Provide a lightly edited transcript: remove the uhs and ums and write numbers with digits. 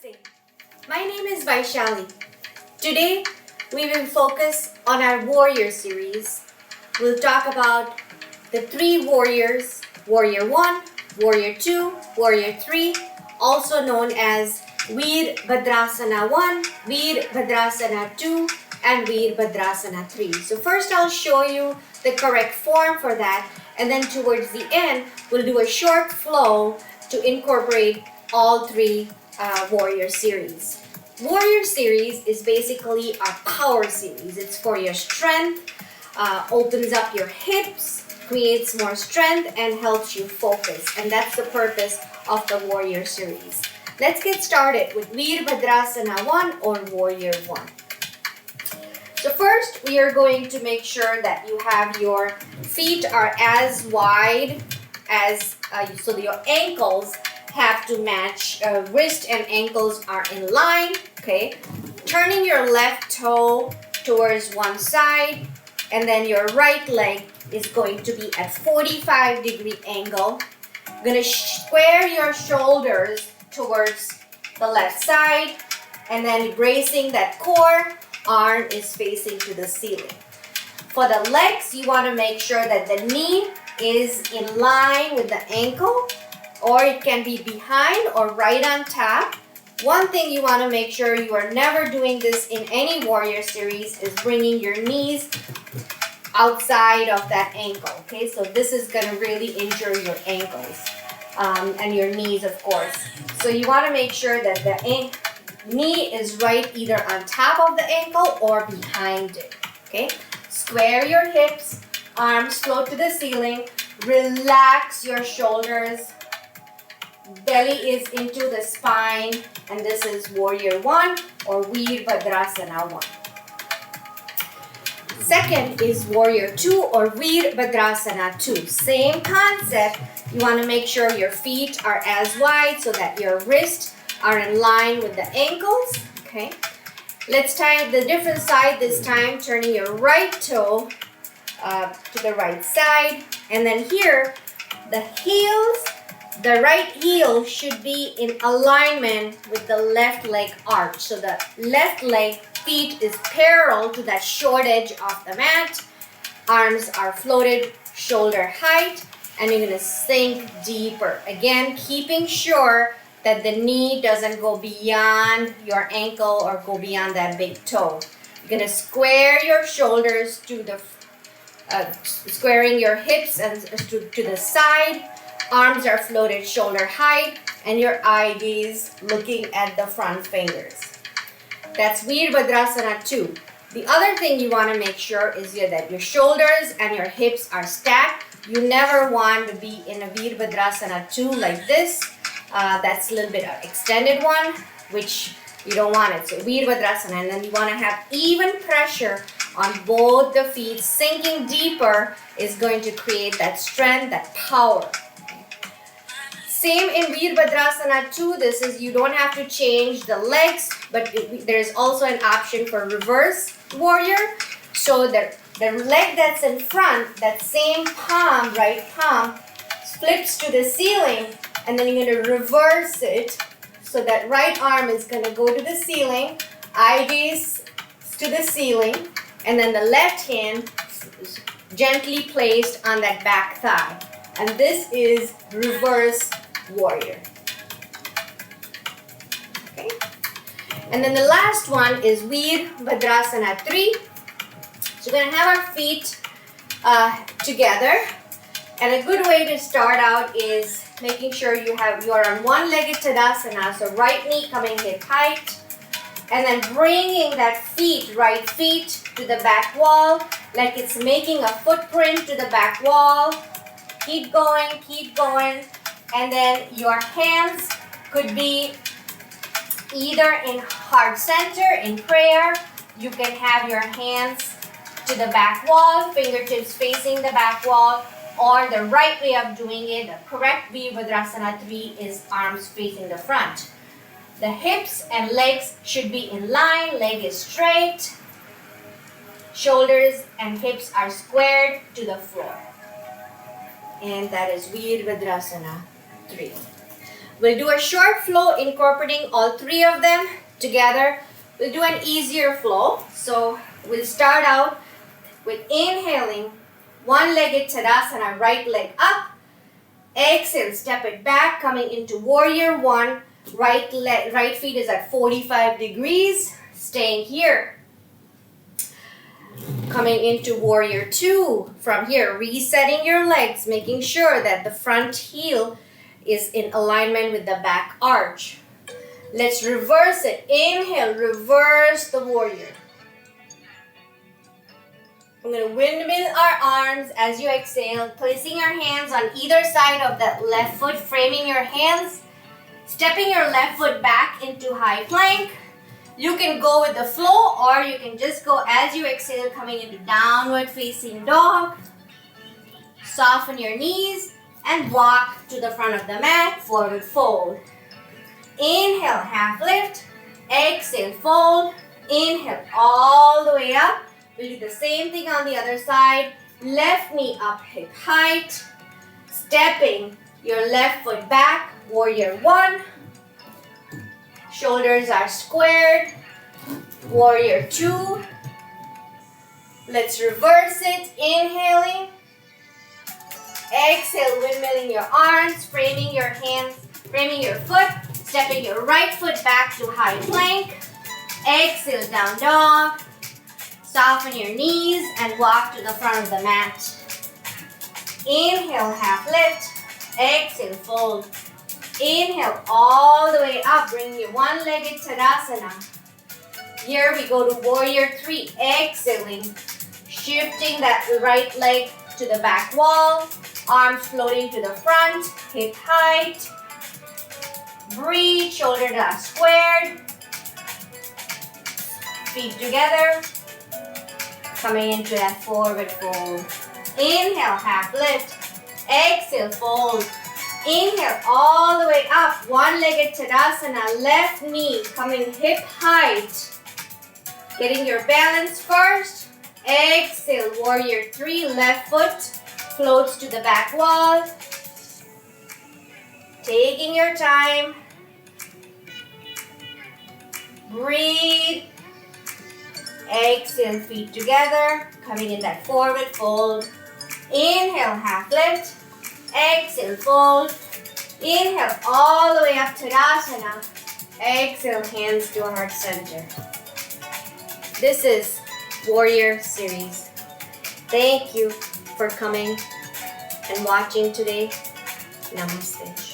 Namaste. My name is Vaishali. Today we will focus on our warrior series. We'll talk about the three warriors, Warrior 1, Warrior 2, Warrior 3, also known as Virbhadrasana 1, Virbhadrasana 2, and Virbhadrasana 3. So first I'll show you the correct form for that, and then towards the end we'll do a short flow to incorporate all three warrior series. Warrior series is basically our power series. It's for your strength, opens up your hips, creates more strength, and helps you focus. And that's the purpose of the warrior series. Let's get started with Virbhadrasana 1 or Warrior 1. So first, we are going to make sure that you have your feet are as wide as, so your ankles have to match, wrist and ankles are in line, okay? Turning your left toe towards one side, and then your right leg is going to be at 45-degree angle. You're gonna square your shoulders towards the left side, and then bracing that core, arm is facing to the ceiling. For the legs, you wanna make sure that the knee is in line with the ankle, or it can be behind or right on top. One thing you want to make sure you are never doing this in any warrior series is bringing your knees outside of that ankle, okay? So this is going to really injure your ankles and your knees, of course. So you want to make sure that the knee is right either on top of the ankle or behind it, okay? Square your hips, arms float to the ceiling, relax your shoulders, belly is into the spine, and this is Warrior 1 or Virbhadrasana 1. Second is Warrior 2 or Virbhadrasana 2. Same concept. You want to make sure your feet are as wide so that your wrists are in line with the ankles. Okay. Let's try the different side this time, turning your right toe to the right side. And then here, the right heel should be in alignment with the left leg arch. So the left leg feet is parallel to that short edge of the mat. Arms are floated shoulder height, and you're going to sink deeper. Again, keeping sure that the knee doesn't go beyond your ankle or go beyond that big toe. You're going to square your shoulders to the squaring your hips and to the side. Arms are floated shoulder height, and your eye gaze looking at the front fingers. That's Virbhadrasana 2. The other thing you want to make sure is that your shoulders and your hips are stacked. You never want to be in a Virbhadrasana 2 like this. That's a little bit of extended one, which you don't want it. So Virbhadrasana, and then you want to have even pressure on both the feet. Sinking deeper is going to create that strength, that power. Same in Virbhadrasana 2, this is you don't have to change the legs, but there's also an option for reverse warrior. So the leg that's in front, that same palm, right palm, flips to the ceiling, and then you're going to reverse it. So that right arm is going to go to the ceiling, eye gaze to the ceiling, and then the left hand is gently placed on that back thigh. And this is reverse warrior. Okay. And then the last one is Virbhadrasana 3. So we're going to have our feet together. And a good way to start out is making sure you are on one-legged Tadasana, so right knee coming hip height. And then bringing that right feet to the back wall, like it's making a footprint to the back wall. Keep going, keep going. And then your hands could be either in heart center, in prayer. You can have your hands to the back wall, fingertips facing the back wall, or the right way of doing it, the correct Virbhadrasana 3 is arms facing the front. The hips and legs should be in line, leg is straight, shoulders and hips are squared to the floor. And that is Virbhadrasana 3. We'll do a short flow incorporating all three of them together. We'll do an easier flow. So we'll start out with inhaling, one-legged Tadasana, right leg up. Exhale, step it back, coming into Warrior One. Right feet is at 45 degrees, staying here. Coming into Warrior Two. From here, resetting your legs, making sure that the front heel is in alignment with the back arch. Let's reverse it. Inhale, reverse the warrior. I'm going to windmill our arms as you exhale, placing your hands on either side of that left foot, framing your hands, stepping your left foot back into high plank. You can go with the flow or you can just go as you exhale, coming into downward facing dog. Soften your knees and walk to the front of the mat, forward fold. Inhale, half lift. Exhale, fold. Inhale, all the way up. We'll do the same thing on the other side. Left knee up, hip height. Stepping your left foot back, Warrior One. Shoulders are squared. Warrior Two. Let's reverse it. Inhaling. Exhale, windmilling your arms, framing your hands, framing your foot, stepping your right foot back to high plank. Exhale, down dog. Soften your knees and walk to the front of the mat. Inhale, half lift. Exhale, fold. Inhale, all the way up. Bring your one-legged Tadasana. Here we go to Warrior Three. Exhaling, shifting that right leg to the back wall. Arms floating to the front, hip height. Breathe, shoulders are squared. Feet together. Coming into that forward fold. Inhale, half lift. Exhale, fold. Inhale, all the way up. One-legged Tadasana. Left knee coming hip height. Getting your balance first. Exhale, Warrior Three. Left foot floats to the back wall. Taking your time. Breathe. Exhale, feet together. Coming in that forward fold. Inhale, half lift. Exhale, fold. Inhale, all the way up to Tadasana. Exhale, hands to heart center. This is Warrior Series. Thank you for coming and watching today. Namaste.